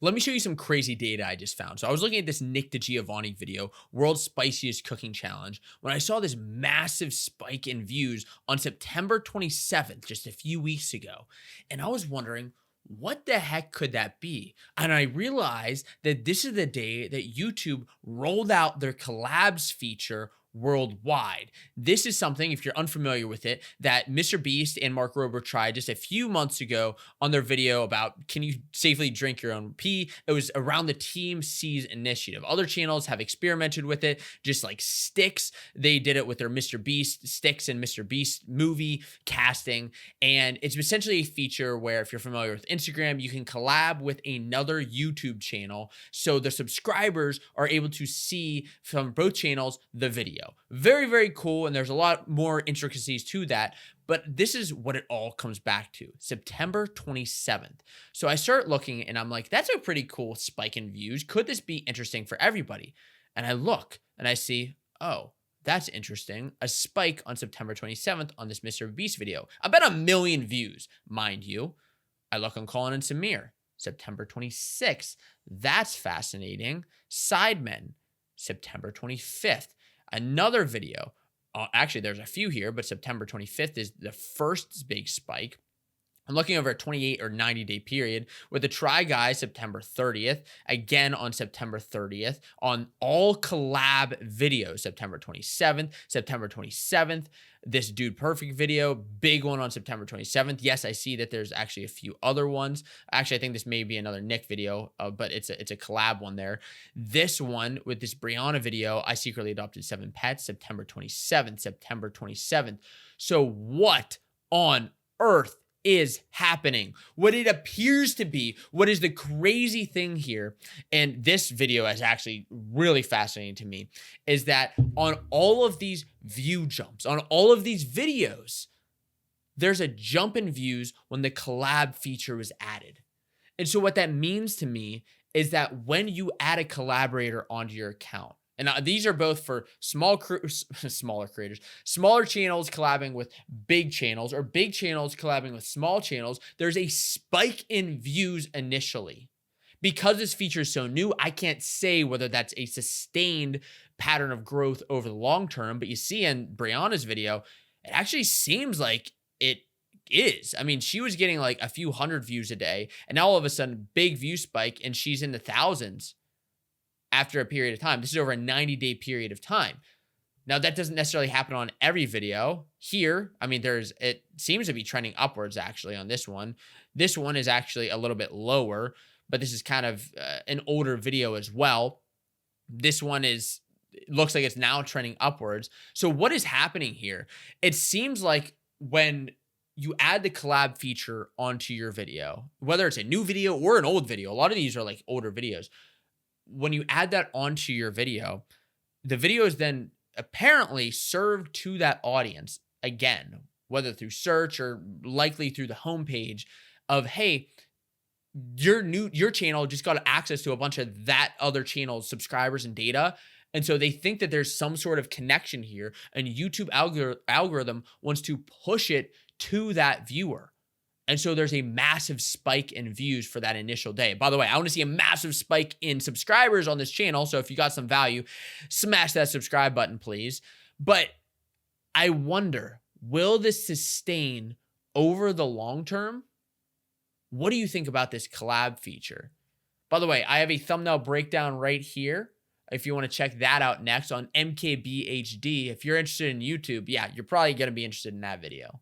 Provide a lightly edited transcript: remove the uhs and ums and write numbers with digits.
Let me show you some crazy data I just found. So I was looking at this Nick DiGiovanni video, World's Spiciest Cooking Challenge, when I saw this massive spike in views on September 27th, just a few weeks ago. And I was wondering, what the heck could that be? And I realized that this is the day that YouTube rolled out their collabs feature worldwide. This is something, if you're unfamiliar with it, that MrBeast and Mark Rober tried just a few months ago on their video about can you safely drink your own pee. It was around the Team C's initiative. Other channels have experimented with it, just like Sticks. They did it with their MrBeast Sticks and MrBeast movie casting. And it's essentially a feature where, if you're familiar with Instagram, you can collab with another YouTube channel. So the subscribers are able to see from both channels the video. Very, very cool. And there's a lot more intricacies to that. But this is what it all comes back to, September 27th. So I start looking and I'm like, that's a pretty cool spike in views. Could this be interesting for everybody? And I look and I see, oh, that's interesting. A spike on September 27th on this MrBeast video. About 1 million views, mind you. I look on Colin and Samir, September 26th. That's fascinating. Sidemen, September 25th. Another video. Actually, there's a few here, but September 25th is the first big spike. I'm looking over a 28 or 90-day period with the Try Guy, September 30th, again on September 30th, on all collab videos, September 27th, September 27th, this Dude Perfect video, big one on September 27th. Yes, I see that there's actually a few other ones. Actually, I think this may be another Nick video, but it's a collab one there. This one with this Brianna video, I secretly adopted 7 pets, September 27th, September 27th. So what on earth is happening? What it appears to be, what is the crazy thing here, and this video is actually really fascinating to me, is that on all of these view jumps, on all of these videos, there's a jump in views when the collab feature was added. And so what that means to me is that when you add a collaborator onto your account, and these are both for smaller creators, smaller channels collabing with big channels, or big channels collabing with small channels, there's a spike in views initially. Because this feature is so new, I can't say whether that's a sustained pattern of growth over the long term, but you see in Brianna's video, it actually seems like it is. I mean, she was getting like a few hundred views a day, and now all of a sudden, big view spike, and she's in the thousands after a period of time. This is over a 90-day period of time. Now, that doesn't necessarily happen on every video. Here, I mean, it seems to be trending upwards actually on this one. This one is actually a little bit lower, but this is kind of an older video as well. This one looks like it's now trending upwards. So what is happening here? It seems like when you add the collab feature onto your video, whether it's a new video or an old video, a lot of these are like older videos. When you add that onto your video, the video is then apparently served to that audience again, whether through search or likely through the homepage of, hey, your channel just got access to a bunch of that other channel's subscribers and data. And so they think that there's some sort of connection here, and YouTube algorithm wants to push it to that viewer. And so there's a massive spike in views for that initial day. By the way, I want to see a massive spike in subscribers on this channel. So if you got some value, smash that subscribe button, please. But I wonder, will this sustain over the long term? What do you think about this collab feature? By the way, I have a thumbnail breakdown right here if you want to check that out next on MKBHD. If you're interested in YouTube, yeah, you're probably going to be interested in that video.